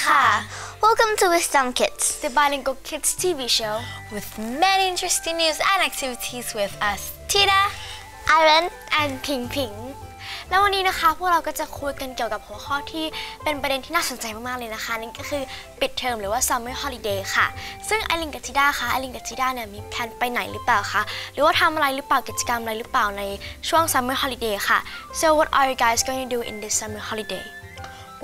ค่ะ Welcome to Wisdom Kids, the bilingual kids TV show with many interesting news and activities with us, Tita, Aaron, and Ping Ping แล้ววันนี้นะคะพวกเราก็จะคุยกันเกี่ยวกับหัวข้อที่เป็นประเด็นที่น่าสนใจมากๆเลยนะคะนั่นก็คือปิดเทอมหรือว่า Summer Holiday ค่ะซึ่งไอรินกับทิดาค่ะไอรินกับทิดาเนี่ยมีแพลนไปไหนหรือเปล่าคะหรือว่าทำอะไรหรือเปล่ากิจกรรมอะไรหรือเปล่าในช่วง Summer Holiday ค่ะ So what are you guys going to do in this Summer Holiday?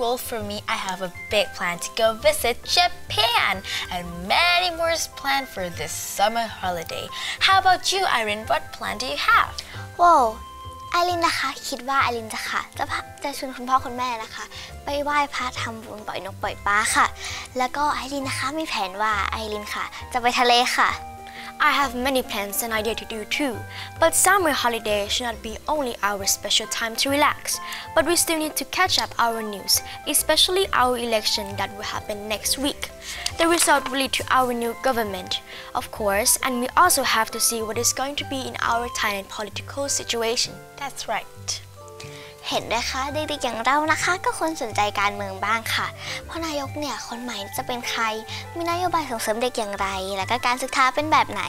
Well, for me, I have a big plan to go visit Japan and many more is planned for this summer holiday. How about you, Irene? What plan do you have? Wow, ไอรินนะคะคิดว่าไอรินจะชวนคุณพ่อคุณแม่นะคะไปไหว้พระทำบุญปล่อยนกปล่อยปลาค่ะแล้วก็ไอรินนะคะมีแผนว่าไอรินค่ะจะไปทะเลค่ะI have many plans and ideas to do too, but summer holiday should not be only our special time to relax, but we still need to catch up our news, especially our election that will happen next week. The result will lead to our new government, of course, and we also have to see what is going to be in our Thailand political situation. That's right.เห็นด้วยคะเด็กๆอย่างเรานะคะก็ควรสนใจการเมืองบ้างค่ะเพราะนายกเนี่ยคนใหม่จะเป็นใครมีนโยบายส่งเสริมเด็กอย่างไรและก็การศึกษาเป็นแบบไหน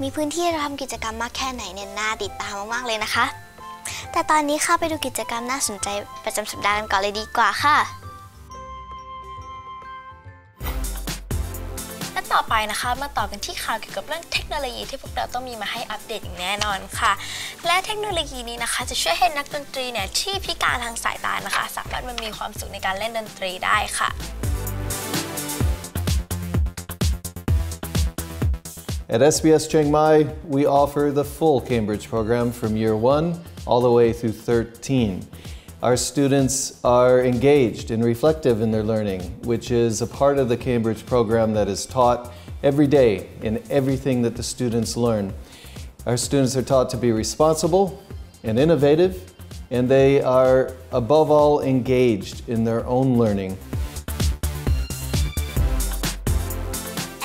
มีพื้นที่ทำกิจกรรมมากแค่ไหนเนี่ยน่าติดตามมากๆเลยนะคะแต่ตอนนี้ค่ะไปดูกิจกรรมน่าสนใจประจำสัปดาห์กันก่อนเลยดีกว่าค่ะต่อไปนะคะมาต่อกันที่ข่าวเกี่ยวกับเรื่องเทคโนโลยีที่พวกเราต้องมีมาให้อัปเดตอย่างแน่นอนค่ะและเทคโนโลยีนี้นะคะจะช่วยให้นักดนตรีเนี่ยที่พิการทางสายตานะคะสามารถมามีความสุขในการเล่นดนตรีได้ค่ะ At SBS Chiang Mai, we offer the full Cambridge program from year 1 all the way through 13. Our students are engaged and reflective in their learning, which is a part of the Cambridge program that is taught every day in everything that the students learn. Our students are taught to be responsible and innovative, and they are above all engaged in their own learning.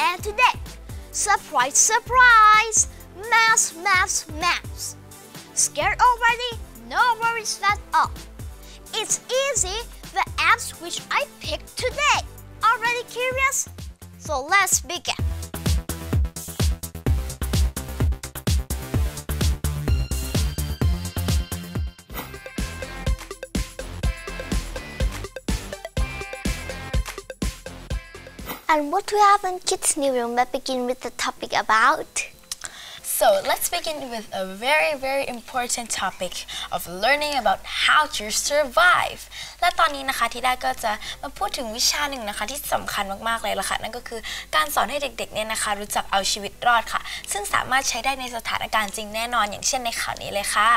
And today, surprise, surprise! Maths! Scared already? No worries at all.It's easy, the apps which I picked today. Already curious? So let's begin. And what do we have in Kids New Room? Let's begin with the topic about.So let's begin with a very important topic of learning about how to survive และตอนนี้นะคะที่ได้ก็จะมาพูดถึงวิชาหนึ่งนะคะที่สำคัญมากๆเลยล่ะค่ะนั่นก็คือการสอนให้เด็กๆเนี่ยนะคะรู้จักเอาชีวิตรอดค่ะซึ่งสามารถใช้ได้ในสถานการณ์จริงแน่นอนอย่างเช่นในข่าวนี้เลยค่ะ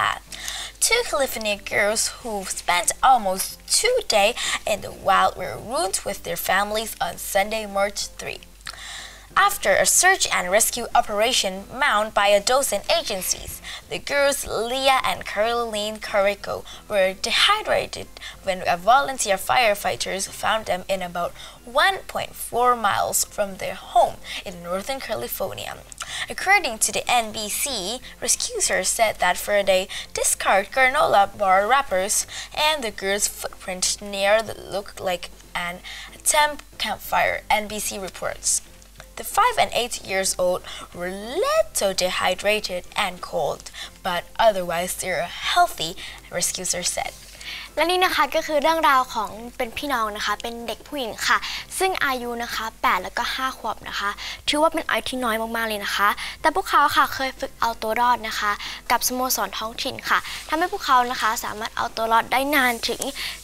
Two California girls who spent almost 2 days in the wild were ruined with their families on Sunday, March 3.After a search and rescue operation mounted by a dozen agencies, the girls Leah and Caroline Carrico were dehydrated when volunteer firefighters found them in about 1.4 miles from their home in Northern California. According to the NBC, rescuers said that for they discarded granola bar wrappers and the girls' footprint near that looked like an attempt campfire, NBC reports.The 5 and 8 years old were little dehydrated and cold, but otherwise they're healthy, rescuers said. และนี่นะคะก็คือเรื่องราวของเป็นพี่น้องนะคะเป็นเด็กผู้หญิงค่ะซึ่งอายุนะคะ8แล้วก็5ขวบนะคะถือว่าเป็นอายุที่น้อยมากๆเลยนะคะแต่พวกเขาค่ะเคยฝึกเอาตัวรอดนะคะกับสโมสรท้องถิ่นค่ะทำให้พวกเขานะคะสามารถเอาตัวรอดได้นานถึง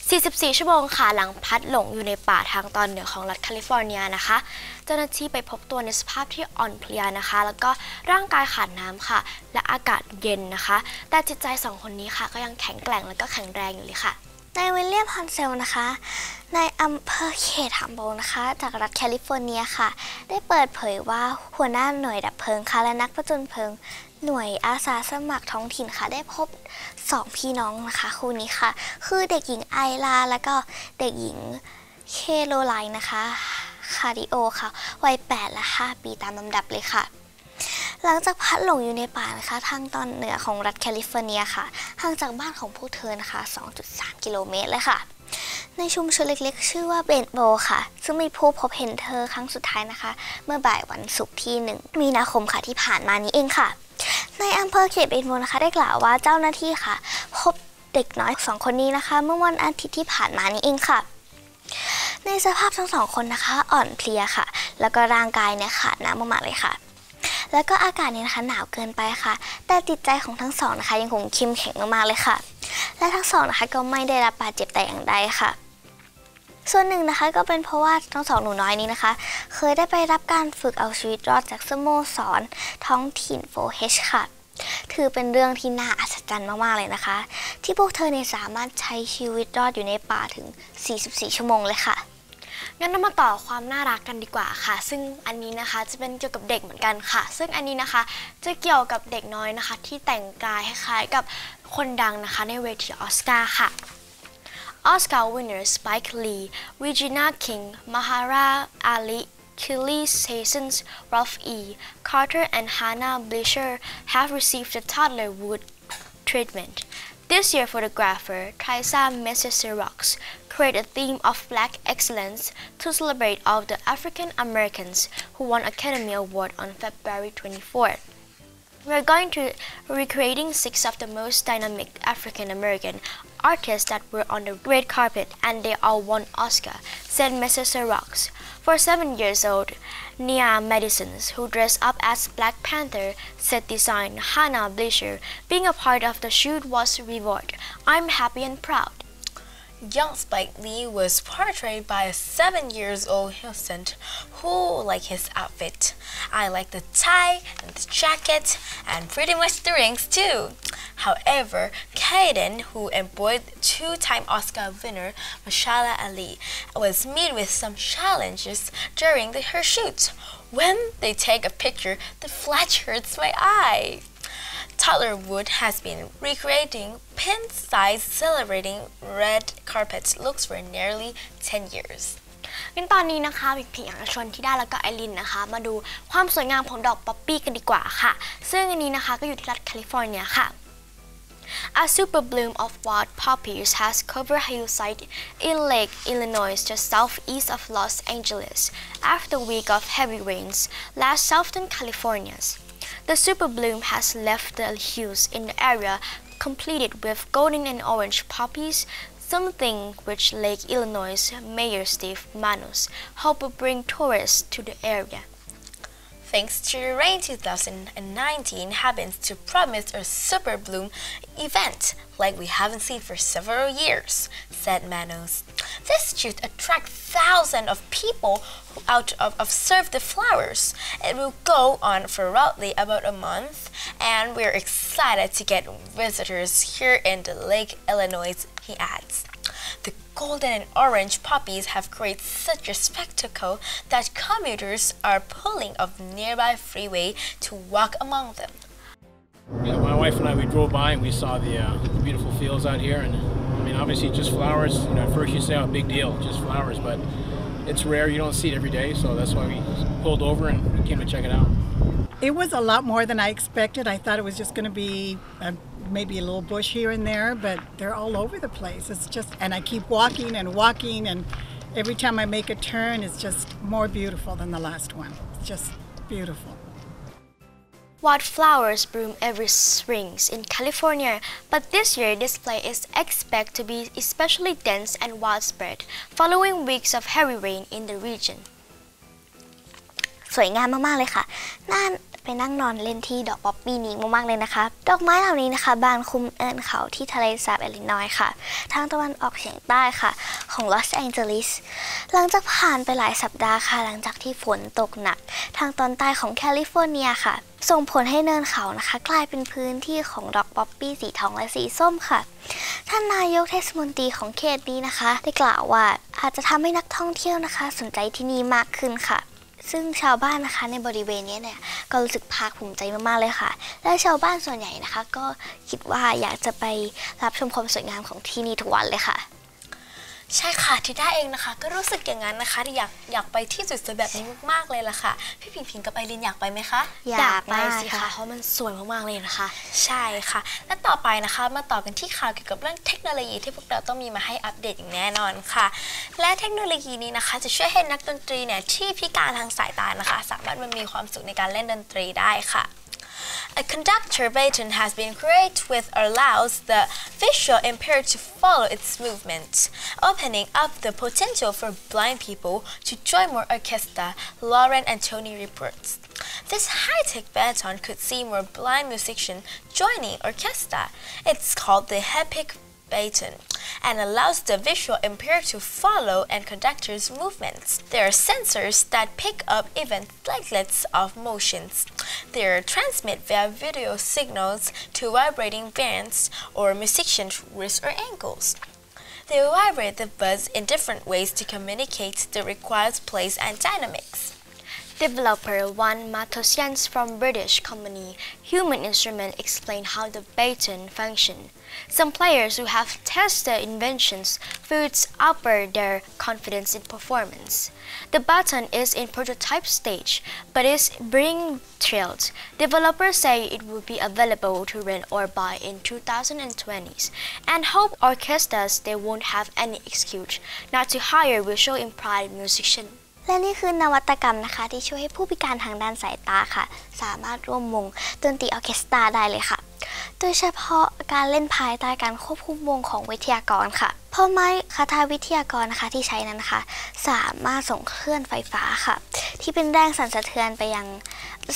44ชั่วโมงค่ะหลังพลัดหลงอยู่ในป่าทางตอนเหนือของรัฐแคลิฟอร์เนียนะคะเจ้าหน้าที่ไปพบตัวในสภาพที่อ่อนเพลียนะคะแล้วก็ร่างกายขาดน้ำค่ะและอากาศเย็นนะคะแต่จิตใจ2คนนี้ค่ะก็ยังแข็งแกร่งและก็แข็งแรงอยู่เลยค่ะนายวิลเลียม ฮอนเซลนะคะในอำเภอเขตฮัมโบลนะคะจากรัฐแคลิฟอร์เนียค่ะได้เปิดเผยว่าหัวหน้าหน่วยดับเพลิงค่ะและนักผจญเพลิงหน่วยอาสาสมัครท้องถิ่นค่ะได้พบ2พี่น้องนะคะคู่นี้ค่ะคือเด็กหญิงไอลาและก็เด็กหญิงเคโรไลน์นะคะคาริโอค่ะวัย8และ5ปีตามลำดับเลยค่ะหลังจากพลัดหลงอยู่ในป่านะคะทางตอนเหนือของรัฐแคลิฟอร์เนียค่ะห่างจากบ้านของพวกเธอนะคะ 2.3 กิโลเมตรเลยค่ะ ในชุมชนเล็กๆชื่อว่าเบนโบค่ะซึ่งมีผู้พบเห็นเธอครั้งสุดท้ายนะคะเมื่อบ่ายวันศุกร์ที่1 มีนาคมค่ะที่ผ่านมานี้เองค่ะในอำเภอเขตเบนโบนะคะได้กล่าวว่าเจ้าหน้าที่ค่ะพบเด็กน้อย2 คนนี้นะคะเมื่อวันอาทิตย์ที่ผ่านมานี้เองค่ะในสภาพทั้ง2 คนนะคะอ่อนเพลียค่ะแล้วก็ร่างกายเนี่ยขาดน้ำมากๆเลยค่ะแล้วก็อากาศเนี่ยนะคะหนาวเกินไปค่ะแต่จิตใจของทั้ง2นะคะยังคงเข้มแข็งมากๆเลยค่ะและทั้ง2นะคะก็ไม่ได้รับบาดเจ็บแต่อย่างใดค่ะส่วนหนึ่งนะคะก็เป็นเพราะว่าทั้ง2 หนูน้อยนี้นะคะเคยได้ไปรับการฝึกเอาชีวิตรอดจากสโมสรท้องถิ่น 4H ค่ะถือเป็นเรื่องที่น่าอัศจรรย์มากๆเลยนะคะที่พวกเธอเนี่ยสามารถใช้ชีวิตรอดอยู่ในป่าถึง44 ชั่วโมงเลยค่ะงั้นเรามาต่อความน่ารักกันดีกว่าค่ะซึ่งอันนี้นะคะจะเป็นเกี่ยวกับเด็กเหมือนกันค่ะซึ่งอันนี้นะคะจะเกี่ยวกับเด็กน้อยนะคะที่แต่งกายคล้ายๆกับคนดังนะคะในเวทีออสการ์ค่ะOscar winners Spike Lee, Regina King, Mahershala Ali, Kelly Sessions, Ralph E. Carter, and Hannah Bleacher have received the toddlerhood treatment. This year, photographer Thaisa Messier-Rocks created a theme of Black excellence to celebrate all the African Americans who won Academy Award on February 24th. We're going to recreating 6 of the most dynamic African American artists that were on the red carpet and they all won Oscar, said Mrs. Rocks. For 7 years old, Nia Madison, who dressed up as Black Panther, said design Hannah Bleacher, being a part of the shoot was reward. I'm happy and proud. Young Spike Lee was portrayed by a 7-year-old innocent who liked his outfit. I like the tie and the jacket and pretty much the rings too. However, Kaden, who embodied 2-time Oscar winner Mahershala Ali, was met with some challenges during her shoot. When they take a picture, the flash hurts my eye. Toddlerhood has been recreating pin-size celebrating red carpet looks for nearly 10 years. งั้นตอนนี้นะคะพี่อยากจะชวนที่ได้แล้วก็ไอรินนะคะมาดูความสวยงามของดอกป๊อปปี้กันดีกว่าค่ะซึ่งอันนี้นะคะก็อยู่ที่รัฐแคลิฟอร์เนียค่ะ A super bloom of wild poppies has covered hillside in Lake Illinois just southeast of Los Angeles after a week of heavy rains last southern California. The super bloom has left the hills in the area completed with golden and orange poppies, something which Lake Illinois Mayor Steve Manos hoped would bring tourists to the area. Thanks to the rain, 2019 happens to promise a super bloom event like we haven't seen for several years, said Manos. This should attract thousands of people out to observe the flowers. It will go on for roughly about a month, and we're excited to get visitors here in the Lake Illinois, he adds. The golden and orange poppies have created such a spectacle that commuters are pulling off nearby freeway to walk among them. Yeah, my wife and I, we drove by and we saw the beautiful fields out here, and I mean, obviously just flowers. You know, at first you say, "Oh, big deal, just flowers," but it's rare. You don't see it every day, so that's why we pulled over and we came to check it out. It was a lot more than I expected. I thought it was just going to be maybe a little bush here and there, but they're all over the place. It's just, and I keep walking and walking, and every time I make a turn, it's just more beautiful than the last one. It's just beautiful. Wildflowers bloom every spring in California, but this year display is expected to be especially dense and widespread, following weeks of heavy rain in the region. สวยงามมากๆเลยค่ะน่าไปนั่งนอนเล่นที่ดอกป๊อปปี้นี้มากๆเลยนะคะดอกไม้เหล่านี้นะคะบานคุมเอิญเขาที่ทะเลสาบอิลลินอยส์ค่ะทางตะวันออกเฉียงใต้ค่ะของลอสแองเจลิสหลังจากผ่านไปหลายสัปดาห์ค่ะหลังจากที่ฝนตกหนักทางตอนใต้ของแคลิฟอร์เนียค่ะส่งผลให้เนินเขานะคะกลายเป็นพื้นที่ของดอกป๊อปปี้สีทองและสีส้มค่ะท่านนายกเทศมนตรีของเขตนี้นะคะได้กล่าวว่าอาจจะทำให้นักท่องเที่ยวนะคะสนใจที่นี่มากขึ้นค่ะซึ่งชาวบ้านนะคะในบริเวณนี้เนี่ยก็รู้สึกภาคภูมิใจมากๆเลยค่ะและชาวบ้านส่วนใหญ่นะคะก็คิดว่าอยากจะไปรับชมความสวยงามของที่นี่ทุกวันเลยค่ะ ใช่ค่ะที่ได้เองนะคะก็รู้สึกอย่างนั้นนะคะอยากไปที่สวยๆแบบนี้มากๆเลยล่ะค่ะพี่ผิงกับไอรินอยากไปไหมคะ อยากไปสิคะเพราะมันสวยมากๆเลยนะคะใช่ค่ะและต่อไปนะคะมาต่อกันที่ข่าวเกี่ยวกับเรื่องเทคโนโลยีที่พวกเราต้องมีมาให้อัปเดตอย่างแน่นอนค่ะและเทคโนโลยีนี้นะคะจะช่วยให้นักดนตรีเนี่ยที่พิการทางสายตานะคะสามารถมีความสุขในการเล่นดนตรีได้ค่ะA conductor baton has been created which allows the visual impaired to follow its movements, opening up the potential for blind people to join more orchestra, Lauren and Tony reports. This high-tech baton could see more blind musicians joining orchestra. It's called the Epic Baton and allows the visual impaired to follow and conductor's movements. There are sensors that pick up even flaglets of motions. They are transmit via video signals to vibrating bands or musicians' wrists or ankles. They vibrate the buzz in different ways to communicate the required place and dynamics. Developer Juan Matosians from British company Human Instrument explained how the baton functions. Some players who have tested inventions foods upper their confidence in performance. The baton is in prototype stage, but is being trialed. Developers say it will be available to rent or buy in 2020s, and hope orchestras they won't have any excuse not to hire visual impaired musicians. และนี่คือนวัตกรรมนะคะที่ช่วยให้ผู้พิการทางด้านสายตาค่ะสามารถร่วมวงดนตรีออร์เคสตราได้เลยค่ะโดยเฉพาะการเล่นภายใต้การควบคุมวงของวิทยากรค่ะเพราะไม้คาถาวิทยากรนะคะที่ใช้นั้นนะคะสามารถส่งคลื่นไฟฟ้าค่ะที่เป็นแรงสั่นสะเทือนไปยัง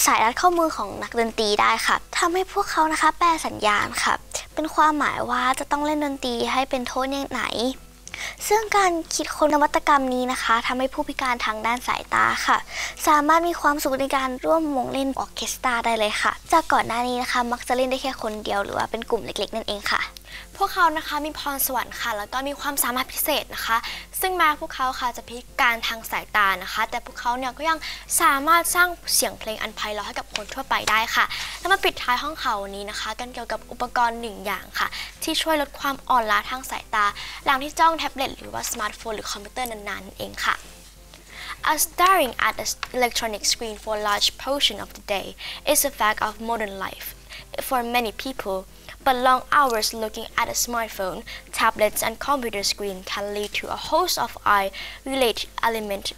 สายรัดข้อมือของนักดนตรีได้ค่ะทำให้พวกเขานะคะแปลสัญญาณค่ะเป็นความหมายว่าจะต้องเล่นดนตรีให้เป็นโทนไหนซึ่งการคิดค้นนวัตกรรมนี้นะคะทำให้ผู้พิการทางด้านสายตาค่ะสามารถมีความสุขในการร่วมวงเล่นออร์เคสตราได้เลยค่ะจากก่อนหน้านี้นะคะมักจะเล่นได้แค่คนเดียวหรือว่าเป็นกลุ่มเล็กๆนั่นเองค่ะพวกเขานะคะมีพรสวรรค์ค่ะแล้วก็มีความสามารถพิเศษนะคะซึ่งแม้พวกเขาค่ะจะพิการทางสายตานะคะแต่พวกเขาเนี่ยก็ยังสามารถสร้างเสียงเพลงอันไพเราะให้กับคนทั่วไปได้ค่ะแล้วมาปิดท้ายห้องข่าววันนี้นะคะกันเกี่ยวกับอุปกรณ์หนึ่งอย่างค่ะที่ช่วยลดความอ่อนล้าทางสายตาหลังที่จ้องแท็บเล็ตหรือว่าสมาร์ทโฟนหรือคอมพิวเตอร์นานๆเองค่ะ As staring at an electronic screen for a large portion of the day is a fact of modern life for many people.But long hours looking at a smartphone, tablets, and computer screen can lead to a host of eye-related elements.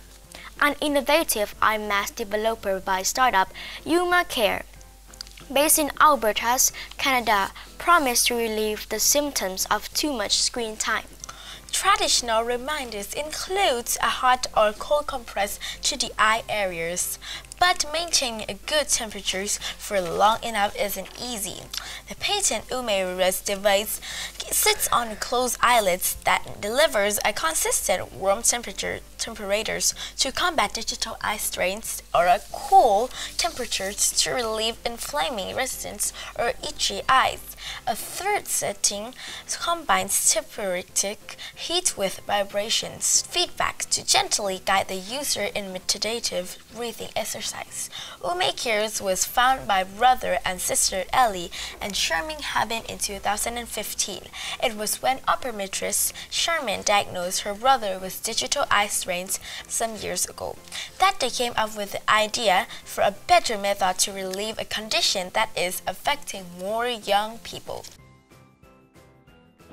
An innovative eye mask developer by startup Yuma Care, based in Alberta, Canada, promised to relieve the symptoms of too much screen time. Traditional reminders include a hot or cold compress to the eye areas, but maintaining a good temperature for long enough isn't easy. The patent Umeira's device sits on closed eyelids that delivers a consistent warm temperatures to combat digital eye strains or a cool temperatures to relieve inflaming resistance or itchy eyes. A third setting combines therapeutic heat with vibrations feedback to gently guide the user in meditative breathing exercise. Ume Cares was founded by brother and sister Ellie and Sherman Haben in 2015. It was when optometrist Sherman diagnosed her brother with digital eye strains some years ago that they came up with the idea for a better method to relieve a condition that is affecting more young people.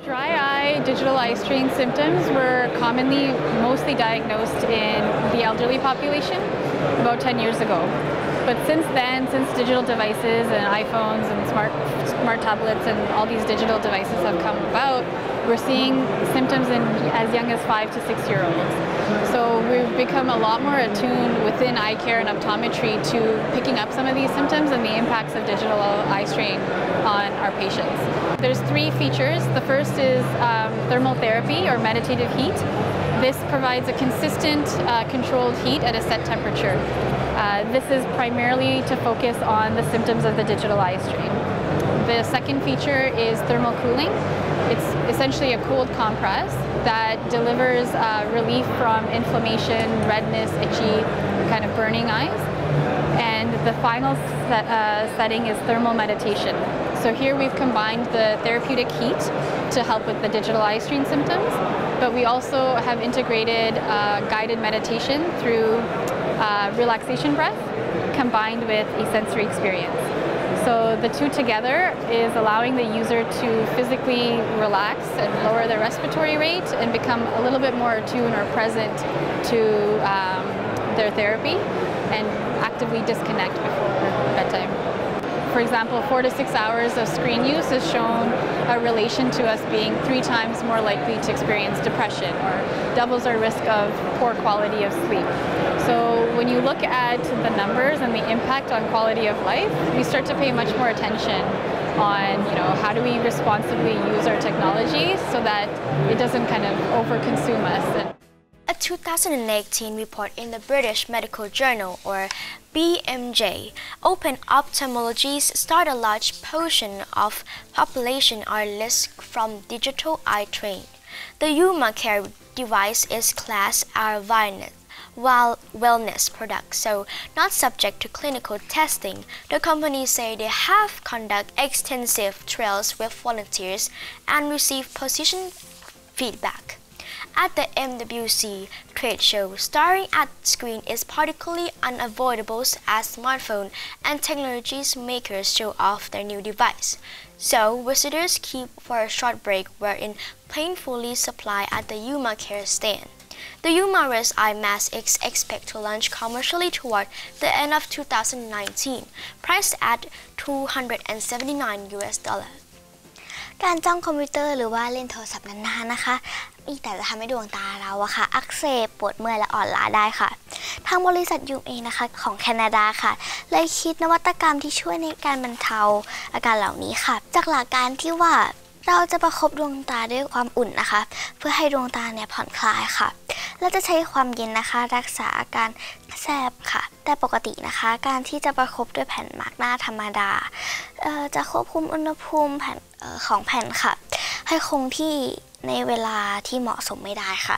Dry eye, digital eye strain symptoms were commonly mostly diagnosed in the elderly population about 10 years ago. But since then, since digital devices and iPhones and smart tablets and all these digital devices have come about, we're seeing symptoms in as young as 5 to 6 year olds. So we've become a lot more attuned within eye care and optometry to picking up some of these symptoms and the impacts of digital eye strain on our patients. There's 3 features. The first is thermal therapy or meditative heat. This provides a consistent controlled heat at a set temperature. This is primarily to focus on the symptoms of the digital eye strain. The second feature is thermal cooling. It's essentially a cooled compress that delivers relief from inflammation, redness, itchy, kind of burning eyes. And the final setting is thermal meditation. So here we've combined the therapeutic heat to help with the digital eye strain symptoms, but we also have integrated guided meditation through relaxation breath combined with a sensory experience. So the two together is allowing the user to physically relax and lower their respiratory rate and become a little bit more attuned or present to their therapy and actively disconnect before bedtime. For example, 4 to 6 hours of screen use has shown a relation to us being 3 times more likely to experience depression or doubles our risk of poor quality of sleep. So when you look at the numbers and the impact on quality of life, we start to pay much more attention on, how do we responsibly use our technology so that it doesn't kind of overconsume us. A 2018 report in the British Medical Journal, or BMJ, open ophthalmologists start a large portion of population are less from digital eye train. The Yuma Care device is classed as wellness product, so not subject to clinical testing. The company say they have conduct extensive trials with volunteers and receive positive feedback. At the MWC trade show, staring at screen is particularly unavoidable as smartphone and technology makers show off their new device. So visitors keep for a short break wherein painfully supply at the Yuma Care stand. The Yuma Rest Eye Mask is expected to launch commercially toward the end of 2019, priced at $279. การจ้องคอมพิวเตอร์หรือว่าเล่นโทรศัพท์นานๆนะคะมีแต่จะทำให้ดวงตาเราอะค่ะอักเสบปวดเมื่อยและอ่อนล้าได้ค่ะทางบริษัทยูเอนะคะของแคนาดาค่ะเลยคิดนวัตกรรมที่ช่วยในการบรรเทาอาการเหล่านี้ค่ะจากหลักการที่ว่าเราจะประคบดวงตาด้วยความอุ่นนะคะเพื่อให้ดวงตาเนี่ยผ่อนคลายค่ะและจะใช้ความเย็นนะคะรักษาอาการแสบค่ะแต่ปกตินะคะการที่จะประคบด้วยแผ่นมาร์กหน้าธรรมดาจะควบคุมอุณหภูมิของแผ่นค่ะให้คงที่ในเวลาที่เหมาะสมไม่ได้ค่ะ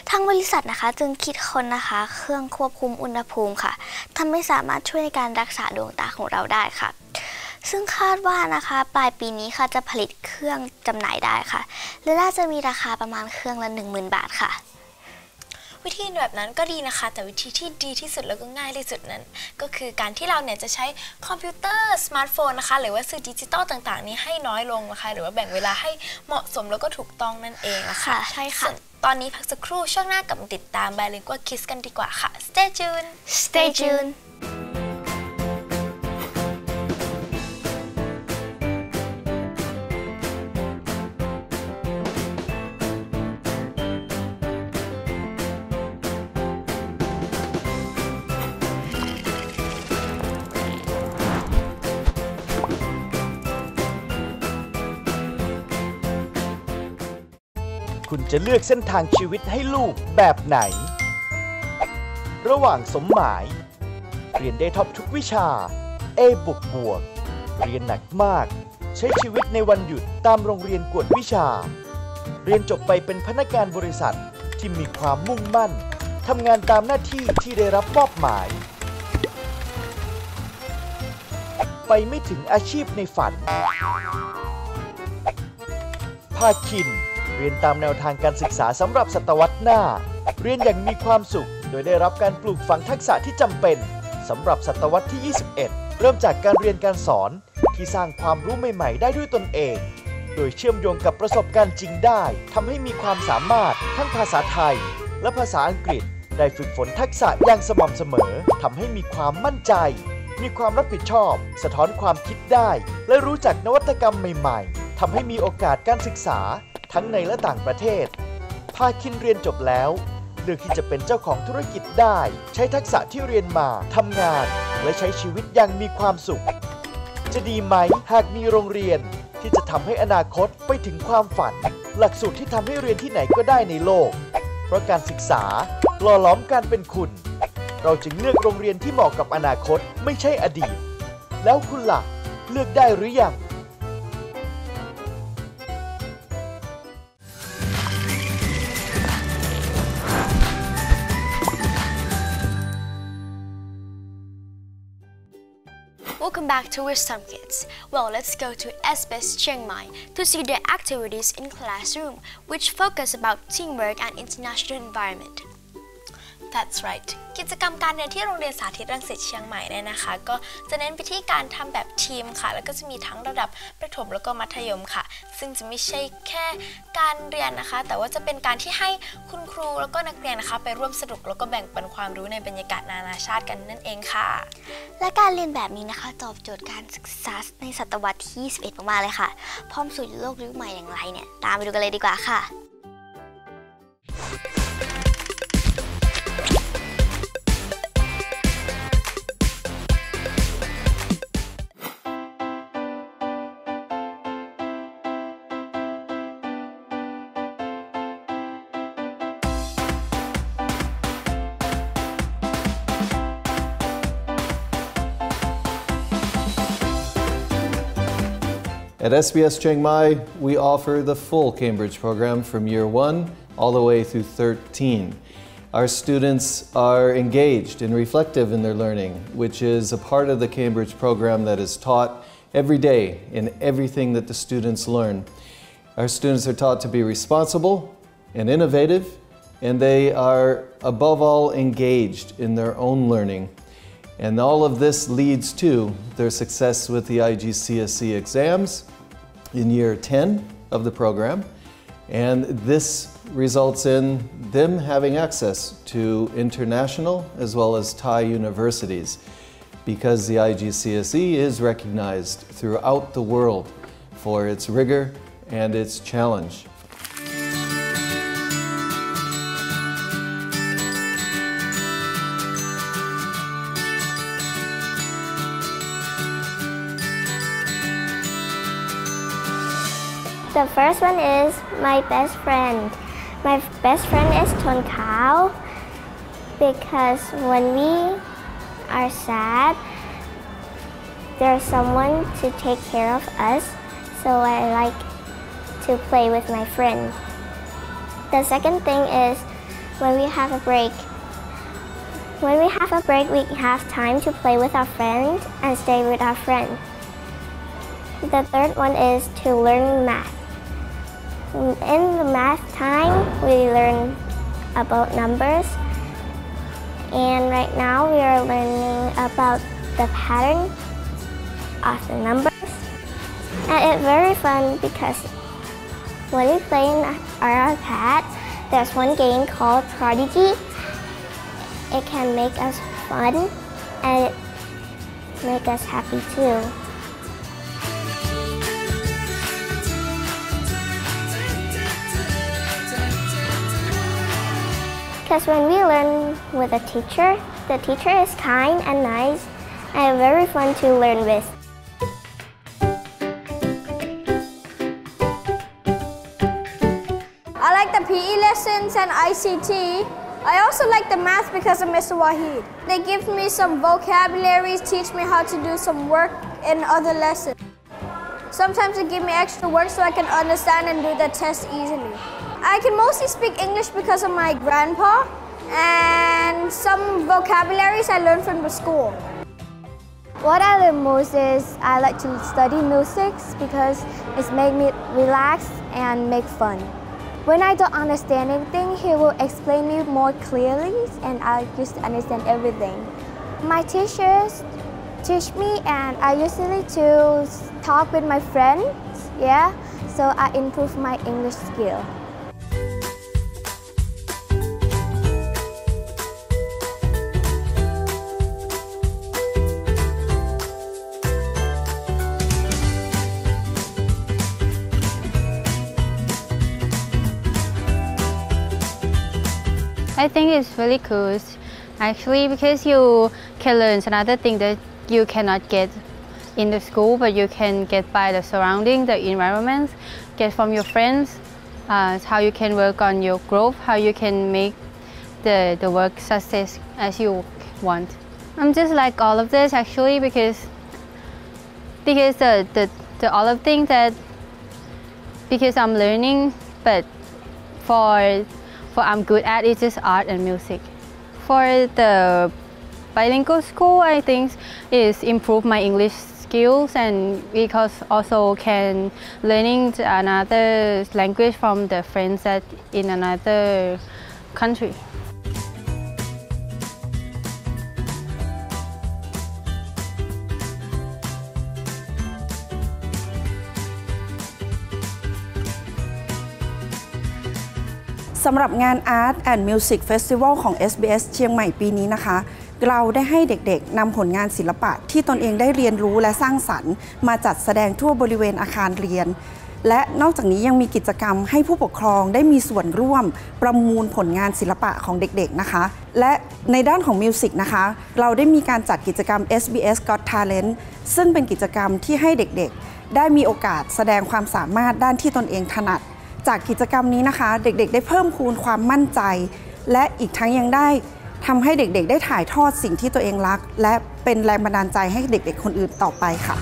ทางบริษัทนะคะจึงคิดค้นนะคะเครื่องควบคุมอุณหภูมิค่ะทำให้สามารถช่วยในการรักษาดวงตาของเราได้ค่ะซึ่งคาดว่านะคะปลายปีนี้ค่ะจะผลิตเครื่องจำหน่ายได้ค่ะและน่าจะมีราคาประมาณเครื่องละ 10,000 บาทค่ะวิธีแบบนั้นก็ดีนะคะแต่วิธีที่ดีที่สุดแล้วก็ง่ายที่สุดนั้นก็คือการที่เราเนี่ยจะใช้คอมพิวเตอร์สมาร์ทโฟนนะคะหรือว่าสื่อดิจิตอลต่างๆนี้ให้น้อยลงนะคะหรือว่าแบ่งเวลาให้เหมาะสมแล้วก็ถูกต้องนั่นเองนะคะใช่ค่ะตอนนี้พักสักครู่ช่วงหน้ากลับมาติดตาม Bilingual Kids กันดีกว่าค่ะ Stay tuned คุณจะเลือกเส้นทางชีวิตให้ลูกแบบไหนระหว่างสมหมายเรียนได้ท็อปทุกวิชา A บวกเรียนหนักมากใช้ชีวิตในวันหยุดตามโรงเรียนกวดวิชาเรียนจบไปเป็นพนักงานบริษัทที่มีความมุ่งมั่นทำงานตามหน้าที่ที่ได้รับมอบหมายไปไม่ถึงอาชีพในฝันภาคินเรียนตามแนวทางการศึกษาสำหรับศตวรรษหน้าเรียนอย่างมีความสุขโดยได้รับการปลูกฝังทักษะที่จำเป็นสำหรับศตวรรษที่ 21 เริ่มจากการเรียนการสอนที่สร้างความรู้ใหม่ๆได้ด้วยตนเองโดยเชื่อมโยงกับประสบการณ์จริงได้ทำให้มีความสามารถทั้งภาษาไทยและภาษาอังกฤษได้ฝึกฝนทักษะอย่างสม่ำเสมอทำให้มีความมั่นใจมีความรับผิดชอบสะท้อนความคิดได้และรู้จักนวัตกรรมใหม่ๆทำให้มีโอกาสการศึกษาทั้งในและต่างประเทศพาคินเรียนจบแล้วเลือกที่จะเป็นเจ้าของธุรกิจได้ใช้ทักษะที่เรียนมาทำงานและใช้ชีวิตอย่างมีความสุขจะดีไหมหากมีโรงเรียนที่จะทำให้อนาคตไปถึงความฝันหลักสูตรที่ทำให้เรียนที่ไหนก็ได้ในโลกเพราะการศึกษาหล่อหลอมการเป็นคุณเราจึงเลือกโรงเรียนที่เหมาะกับอนาคตไม่ใช่อดีตแล้วคุณล่ะเลือกได้หรือยัง Welcome back to Wisdom Kids. Well, let's go to SBS Chiang Mai to see their activities in classroom, which focus about teamwork and international environment. That's right กิจกรรมการเรียนที่โรงเรียนสาธิตรังสิตเชียงใหม่เนี่ยนะคะก็จะเน้นไปที่การทำแบบทีมค่ะแล้วก็จะมีทั้งระดับประถมแล้วก็มัธยมค่ะซึ่งจะไม่ใช่แค่การเรียนนะคะแต่ว่าจะเป็นการที่ให้คุณครูแล้วก็นักเรียนนะคะไปร่วมสนุกแล้วก็แบ่งปันความรู้ในบรรยากาศนานาชาติกันนั่นเองค่ะและการเรียนแบบนี้นะคะตอบโจทย์การศึกษาในศตวรรษที่ 21 มากๆเลยค่ะพร้อมสู่โลกยุคใหม่อย่างไรเนี่ยตามไปดูกันเลยดีกว่าค่ะAt SBS Chiang Mai, we offer the full Cambridge program from year 1 all the way through 13. Our students are engaged and reflective in their learning, which is a part of the Cambridge program that is taught every day in everything that the students learn. Our students are taught to be responsible and innovative, and they are above all engaged in their own learning. And all of this leads to their success with the IGCSE exams in year 10 of the program. And this results in them having access to international as well as Thai universities because the IGCSE is recognized throughout the world for its rigor and its challenge. The first one is my best friend. My best friend is Ton Kao because when we are sad, there's someone to take care of us, so I like to play with my friend. The second thing is when we have a break. When we have a break, we have time to play with our friends and stay with our friend. The third one is to learn math. In the math time, we learn about numbers, and right now we are learning about the pattern of the numbers. And it's very fun because when we play in our iPad, there's one game called Prodigy. It can make us fun and it make us happy too. Because when we learn with a teacher, the teacher is kind and nice and very fun to learn with. I like the PE lessons and ICT. I also like the math because of Mr. Wahid. They give me some vocabularies, teach me how to do some work in other lessons. Sometimes they give me extra work so I can understand and do the test easily. I can mostly speak English because of my grandpa, and some vocabularies I learned from the school. What I learn most is I like to study music because it's make me relax and make fun. When I don't understand anything, he will explain me more clearly and I used to understand everything. My teachers teach me and I usually to talk with my friends, so I improve my English skill. I think it's really cool actually because you can learn another thing that you cannot get in the school, but you can get by the surrounding, the environments, get from your friends, how you can work on your growth, how you can make the work success as you want. I'm just like all of this actually because the all of things that because I'm learning, but for I'm good at is just art and music. For the bilingual school, I think, is improve my English skills and because also can learning another language from the friends that in another country. สำหรับงาน Art and Music Festival ของ SBS เชียงใหม่ปีนี้นะคะเราได้ให้เด็กๆนำผลงานศิลปะที่ตนเองได้เรียนรู้และสร้างสรรค์มาจัดแสดงทั่วบริเวณอาคารเรียนและนอกจากนี้ยังมีกิจกรรมให้ผู้ปกครองได้มีส่วนร่วมประมูลผลงานศิลปะของเด็กๆนะคะและในด้านของมิวสิกนะคะเราได้มีการจัดกิจกรรม SBS Got Talent ซึ่งเป็นกิจกรรมที่ให้เด็กๆได้มีโอกาสแสดงความสามารถด้านที่ตนเองถนัดจากกิจกรรมนี้นะคะเด็กๆได้เพิ่มพูนความมั่นใจและอีกทั้งยังได้ทำให้เด็กๆได้ถ่ายทอดสิ่งที่ตัวเองรักและเป็นแรงบันดาลใจให้เด็กๆคนอื่นต่อไปค่ะ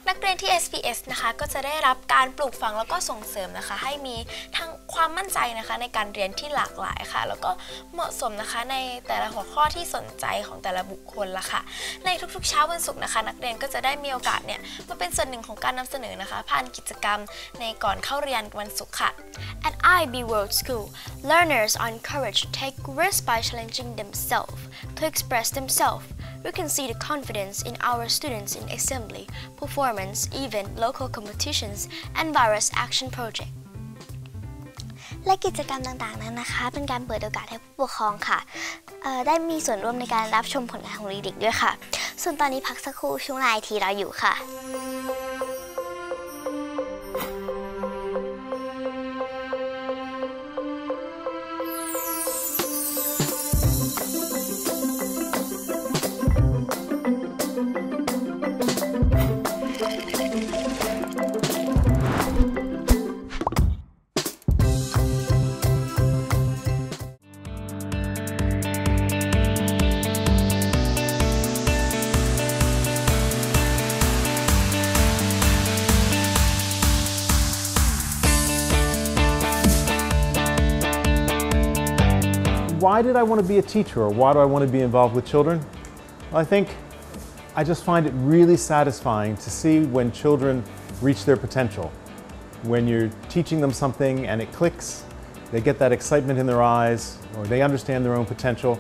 นักเรียนที่ SBS นะคะก็จะได้รับการปลูกฝังแล้วก็ส่งเสริมนะคะให้มีทั้งความมั่นใจนะคะในการเรียนที่หลากหลายค่ะแล้วก็เหมาะสมนะคะในแต่ละหัวข้อที่สนใจของแต่ละบุคคลละค่ะในทุกๆเช้าวันศุกร์นะคะนักเรียนก็จะได้มีโอกาสเนี่ยมาเป็นส่วนหนึ่งของการนำเสนอนะคะผ่านกิจกรรมในก่อนเข้าเรียนวันศุกร์ค่ะ At IB World School, learners are encouraged to take risks by challenging themselves to express themselves. We can see the confidence in our students in assembly, performance, even local competitions, and various action projects. และกิจกรรมต่างๆนั้นนะคะเป็นการเปิดโอกาสให้ผู้ปกครองค่ะได้มีส่วนร่วมในการรับชมผลงานของเด็กๆด้วยค่ะส่วนตอนนี้พักสักครู่ช่วงนาทีเราอยู่ค่ะ Why did I want to be a teacher, or why do I want to be involved with children? Well, I think I just find it really satisfying to see when children reach their potential. When you're teaching them something and it clicks, they get that excitement in their eyes, or they understand their own potential.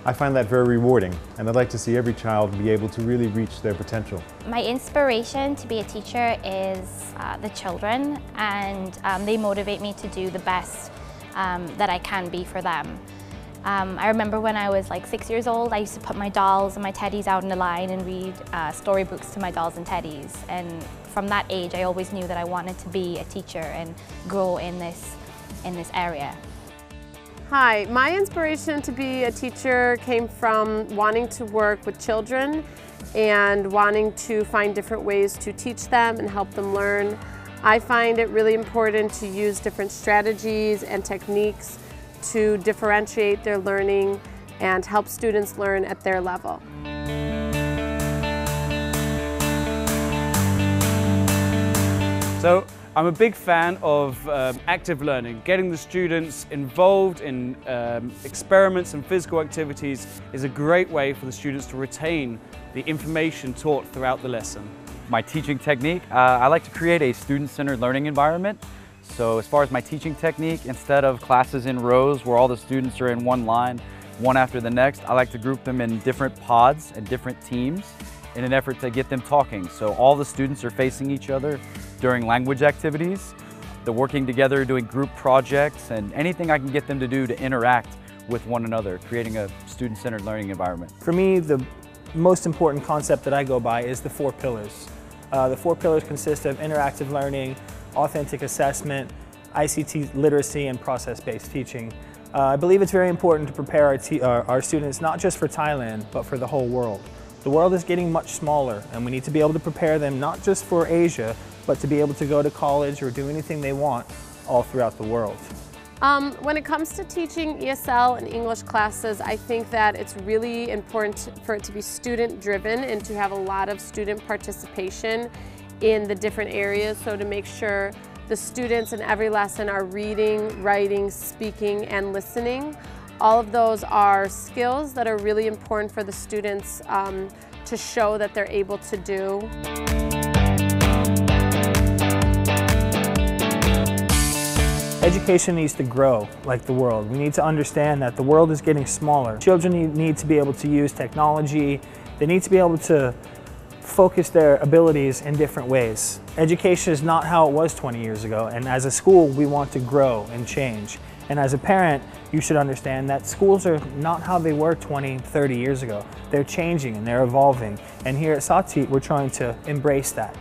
I find that very rewarding, and I'd like to see every child be able to really reach their potential. My inspiration to be a teacher is the children, and they motivate me to do the best that I can be for them. I remember when I was like 6 years old, I used to put my dolls and my teddies out in the line and read storybooks to my dolls and teddies. And from that age, I always knew that I wanted to be a teacher and grow in this area. Hi, my inspiration to be a teacher came from wanting to work with children and wanting to find different ways to teach them and help them learn. I find it really important to use different strategies and techniques to differentiate their learning and help students learn at their level. So I'm a big fan of active learning. Getting the students involved in experiments and physical activities is a great way for the students to retain the information taught throughout the lesson. My teaching technique, I like to create a student-centered learning environment. So as far as my teaching technique, instead of classes in rows where all the students are in one line, one after the next, I like to group them in different pods and different teams in an effort to get them talking. So all the students are facing each other during language activities. They're working together doing group projects and anything I can get them to do to interact with one another, creating a student-centered learning environment. For me, the most important concept that I go by is the 4 pillars. The 4 pillars consist of interactive learning, authentic assessment, ICT literacy, and process-based teaching. I believe it's very important to prepare our students not just for Thailand, but for the whole world. The world is getting much smaller, and we need to be able to prepare them not just for Asia, but to be able to go to college or do anything they want all throughout the world. When it comes to teaching ESL and English classes, I think that it's really important for it to be student-driven and to have a lot of student participation in the different areas, so to make sure the students in every lesson are reading, writing, speaking, and listening. All of those are skills that are really important for the students to show that they're able to do. Education needs to grow like the world. We need to understand that the world is getting smaller. Children need to be able to use technology. They need to be able to focus their abilities in different ways. Education is not how it was 20 years ago, and as a school, we want to grow and change. And as a parent, you should understand that schools are not how they were 20, 30 years ago. They're changing and they're evolving. And here at Satit, we're trying to embrace that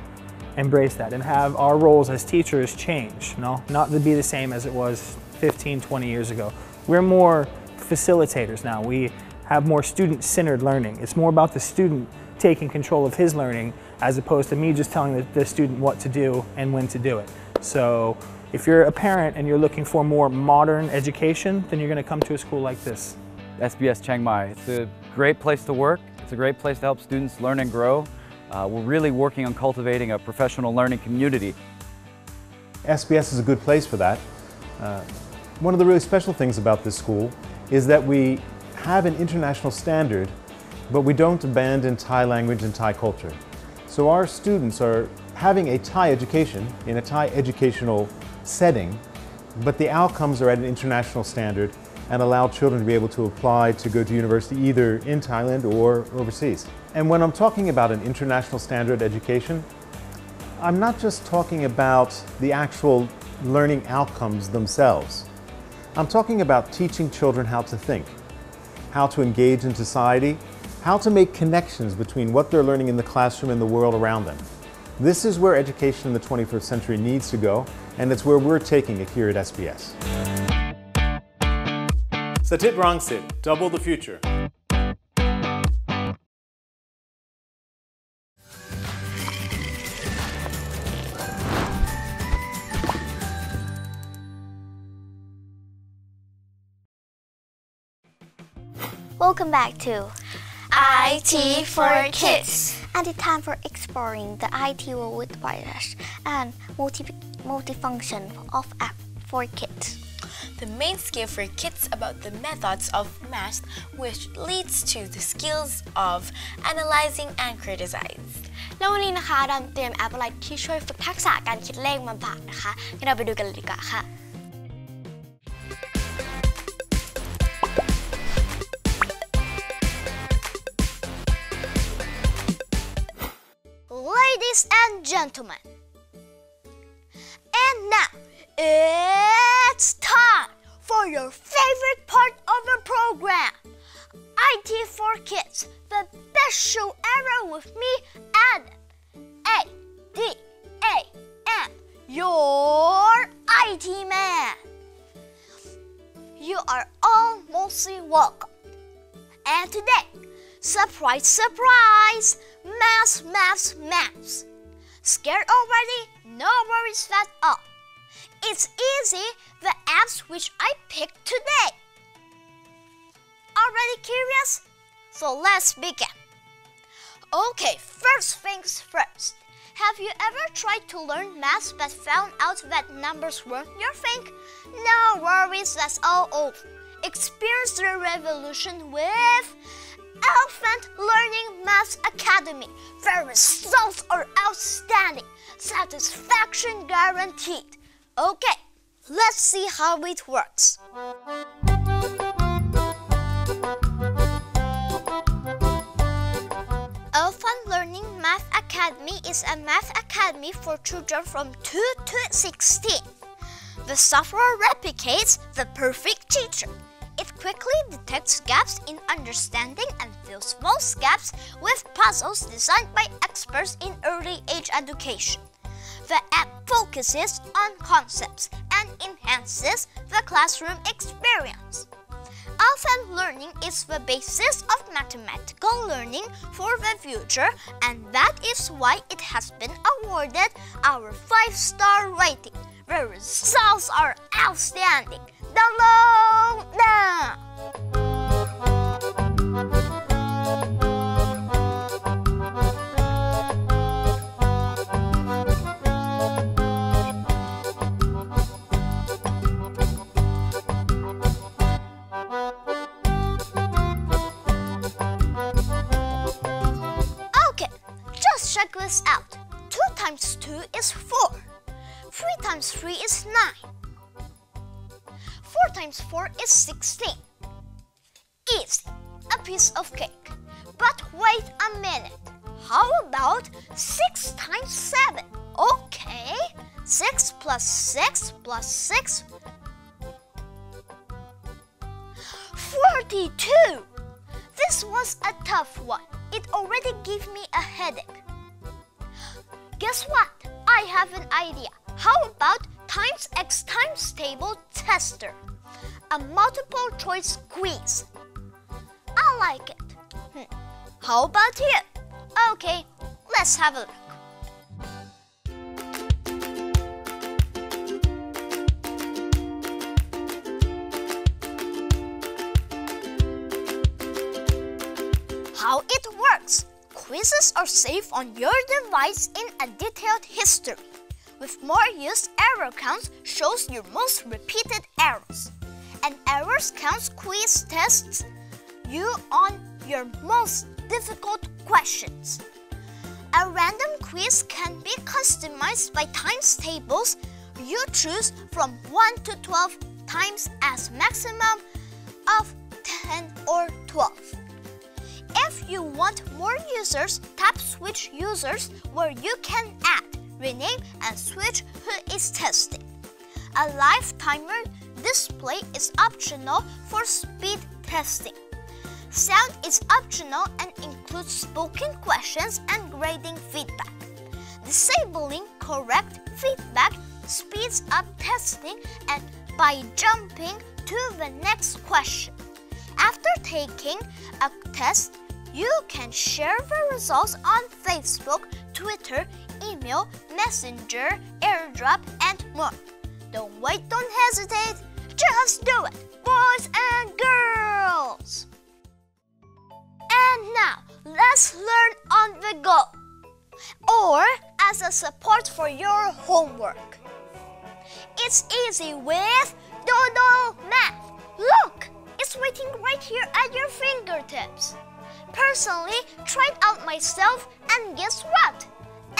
and have our roles as teachers change, not to be the same as it was 15, 20 years ago. We're more facilitators now. We have more student-centered learning. It's more about the student taking control of his learning as opposed to me just telling the student what to do and when to do it. So if you're a parent and you're looking for more modern education, then you're going to come to a school like this. SBS Chiang Mai, it's a great place to work. It's a great place to help students learn and grow. We're really working on cultivating a professional learning community. SBS is a good place for that. One of the really special things about this school is that we have an international standard, but we don't abandon Thai language and Thai culture. So our students are having a Thai education in a Thai educational setting, but the outcomes are at an international standard and allow children to be able to apply to go to university either in Thailand or overseas. And when I'm talking about an international standard education, I'm not just talking about the actual learning outcomes themselves. I'm talking about teaching children how to think, how to engage in society, how to make connections between what they're learning in the classroom and the world around them. This is where education in the 21st century needs to go, and it's where we're taking it here at SBS. Satit Rangsit, double the future. Welcome back to IT for Kids. And it's time for exploring the IT world with wireless and multifunction of app for kids. The main skill for kids about the methods of math, which leads to the skills of analyzing and criticizing. แล้ววันนี้นะคะเราเตรียมแอปอะไรที่ช่วยฝึกทักษะการคิดเลขมาฝากนะคะงั้นเราไปดูกันเลยดีกว่าค่ะ Ladies and gentlemen, and now it's time for your favorite part of the program, IT for Kids, the best show ever with me, Adam, A-D-A-M, your IT man. You are all mostly welcome. And today, surprise, surprise, maths. Scared already? No worries at all. It's easy, the apps which I picked today. Already curious? So let's begin. Okay, first things first. Have you ever tried to learn maths but found out that numbers weren't your thing? No worries, that's all over. Experience the revolution with Elephant Learning Maths Academy. The results are outstanding. Satisfaction guaranteed. Okay, let's see how it works. Elephant Learning Math Academy is a math academy for children from 2 to 16. The software replicates the perfect teacher. It quickly detects gaps in understanding and fills most gaps with puzzles designed by experts in early age education. The app focuses on concepts and enhances the classroom experience. Elephant Learning is the basis of mathematical learning for the future, and that is why it has been awarded our 5-star rating. The results are outstanding. ดำลงหน้า Okay, just check this out. 2 times 2 is 4. 3 times 3 is 9. 4 times 4 is 16. Easy, a piece of cake. But wait a minute. How about 6 times 7? Okay, 6 plus 6 plus 6. 42. This was a tough one. It already gave me a headache. Guess what? I have an idea. How about times x times table tester? A multiple choice quiz. I like it. How about you? Okay, let's have a look. How it works. Quizzes are saved on your device in a detailed history. With more use, error counts shows your most repeated errors. And errors counts quiz tests you on your most difficult questions. A random quiz can be customized by times tables. You choose from 1 to 12 times as maximum of 10 or 12. If you want more users, tap Switch Users where you can add, rename and switch who is testing. A live timer display is optional for speed testing. Sound is optional and includes spoken questions and grading feedback. Disabling correct feedback speeds up testing and by jumping to the next question. After taking a test, you can share the results on Facebook, Twitter, email, Messenger, AirDrop, and more. Don't wait, don't hesitate. Just do it, boys and girls. And now, let's learn on the go, or as a support for your homework. It's easy with Doodle Math. Look, it's waiting right here at your fingertips. Personally, tried out myself and guess what?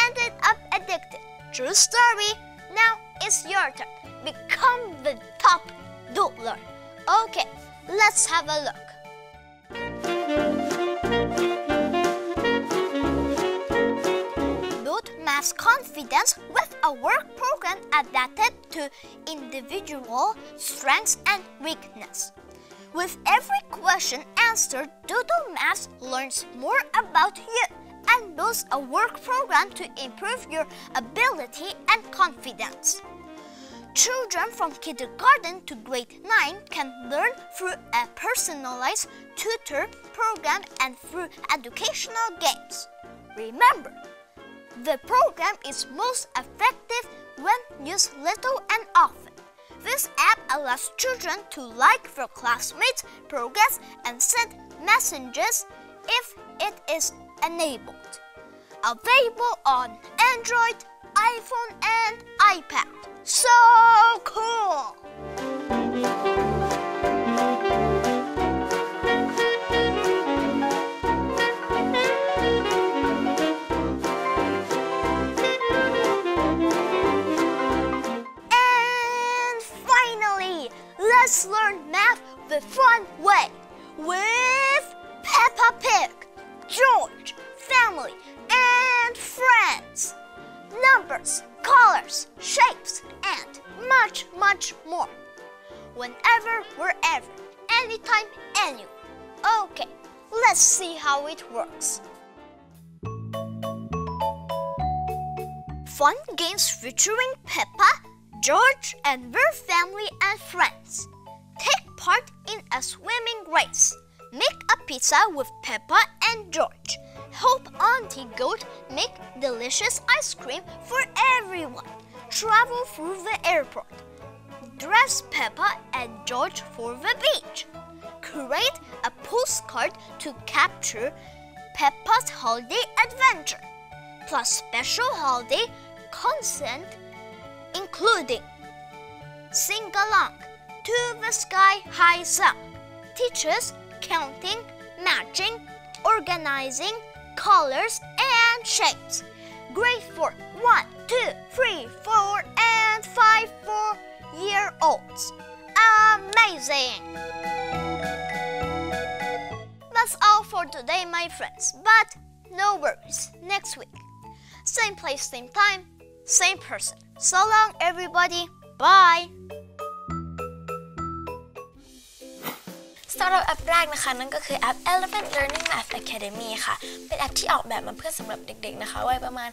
Ended up addicted. True story. Now it's your turn. Become the top doodler. Okay, let's have a look. Build math confidence with a work program adapted to individual strengths and weakness. With every question answered, Doodle Math learns more about you and builds a work program to improve your ability and confidence. Children from kindergarten to grade 9 can learn through a personalized tutor program and through educational games. Remember, the program is most effective when used little and often. This app allows children to like their classmates' progress and send messages if it is enabled. Available on Android, iPhone, and iPad. So cool! Let's learn math the fun way with Peppa Pig, George, family, and friends. Numbers, colors, shapes, and much, much more. Whenever, wherever, anytime, anywhere. Okay, let's see how it works. Fun games featuring Peppa, George, and their family and friends. Take part in a swimming race. Make a pizza with Peppa and George. Help Auntie Goat make delicious ice cream for everyone. Travel through the airport. Dress Peppa and George for the beach. Create a postcard to capture Peppa's holiday adventure, plus special holiday content including sing along to the sky high song, teaches counting, matching, organizing, colors and shapes. Grade for 1, 2, 3, 4 and 5 4-year-olds. Amazing! That's all for today, my friends, but no worries, next week. Same place, same time, same person. So long, everybody. Bye! สำหรับแอปแรกนะคะนั่นก็คือแอป Elephant Learning Math Academy ค่ะเป็นแอปที่ออกแบบมาเพื่อสำหรับเด็กๆนะคะวัยประมาณ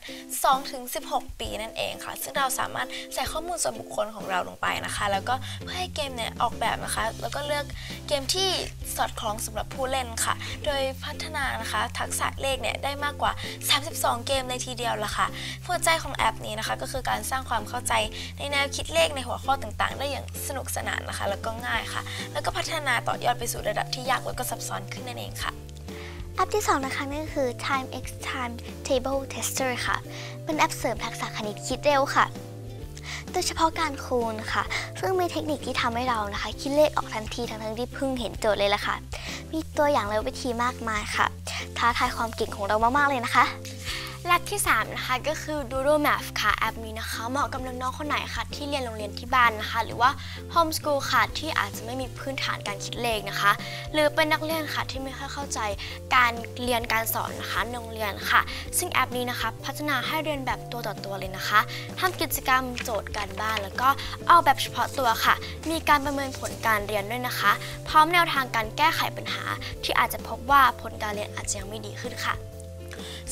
2-16 ปีนั่นเองค่ะซึ่งเราสามารถใส่ข้อมูลส่วนบุคคลของเราลงไปนะคะแล้วก็เพื่อให้เกมเนี่ยออกแบบนะคะแล้วก็เลือกเกมที่สอดคล้องสำหรับผู้เล่นค่ะโดยพัฒนานะคะทักษะเลขเนี่ยได้มากกว่า32เกมในทีเดียวละค่ะหัวใจของแอปนี้นะคะก็คือการสร้างความเข้าใจในแนวคิดเลขในหัวข้อต่างๆได้อย่างสนุกสนานนะคะแล้วก็ง่ายค่ะแล้วก็พัฒนาต่อยอดไปสู่ระดับที่ยากแล้วก็ซับซ้อนขึ้นนั่นเองค่ะแอปที่2นะคะนั่นก็คือ Time X Time Table Tester ค่ะเป็นแอปเสริมทักษะคณิตคิดเร็วค่ะโดยเฉพาะการคูณค่ะซึ่งมีเทคนิคที่ทำให้เรานะคะคิดเลขออกทันทีทั้งที่เพิ่งเห็นโจทย์เลยล่ะค่ะมีตัวอย่างและวิธีมากมายค่ะท้าทายความเก่งของเรามากๆเลยนะคะและที่3นะคะก็คือ Doodle Math ค่ะแอปนี้นะคะเหมาะกับน้องๆคนไหนค่ะที่เรียนโรงเรียนที่บ้านนะคะหรือว่า Homeschool ค่ะที่อาจจะไม่มีพื้นฐานการคิดเลขนะคะหรือเป็นนักเรียนค่ะที่ไม่ค่อยเข้าใจการเรียนการสอนนะคะในโรงเรียนค่ะซึ่งแอปนี้นะคะพัฒนาให้เรียนแบบตัวต่อตัวเลยนะคะทำกิจกรรมโจทย์การบ้านแล้วก็เอาแบบเฉพาะตัวค่ะมีการประเมินผลการเรียนด้วยนะคะพร้อมแนวทางการแก้ไขปัญหาที่อาจจะพบว่าผลการเรียนอาจจะยังไม่ดีขึ้นค่ะ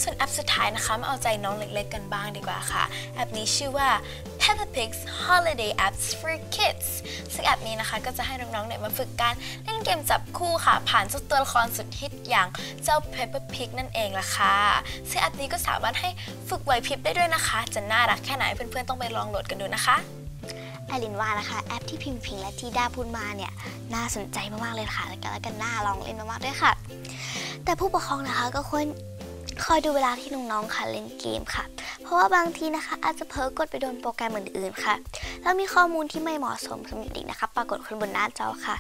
ส่วนแอปสุดท้ายนะคะมาเอาใจน้องเล็กๆกันบ้างดีกว่าค่ะแอปนี้ชื่อว่า Peppa Pig's Holiday Apps for Kids ซึ่งแอปนี้นะคะก็จะให้น้องๆเนี่ยมาฝึกการเล่นเกมจับคู่ค่ะผ่านตัวละครสุดฮิตอย่างเจ้า Peppa Pig นั่นเองล่ะค่ะซึ่งแอปนี้ก็สามารถให้ฝึกไหวพริบได้ด้วยนะคะจะน่ารักแค่ไหนเพื่อนๆต้องไปลองโหลดกันดูนะคะไอรินว่านะคะแอปที่พิมพ์และที่ด้าพูดมาเนี่ยน่าสนใจมากๆเลยค่ะแล้วก็น่าลองเล่นมากๆด้วยค่ะแต่ผู้ปกครองนะคะก็ควรคอยดูเวลาที่น้องๆค่ะเล่นเกมค่ะเพราะว่าบางทีนะคะอาจจะเผลอกดไปโดนโปรแกรมอื่นๆค่ะแล้วมีข้อมูลที่ไม่เหมาะสมสำหรับเด็กนะคะปรากฏขึ้นบนหน้าจอค่ะ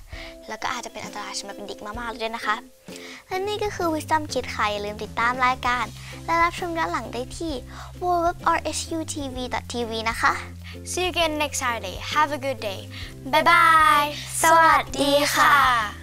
แล้วก็อาจจะเป็นอันตรายสำหรับเด็กมากๆเลยด้วยนะคะและนี่ก็คือ Wisdom Kids ค่ะอย่าลืมติดตามรายการและรับชมย้อนหลังได้ที่ www.rshutv.tv นะคะ See you again next Saturday. Have a good day. Bye bye. สวัสดีค่ะ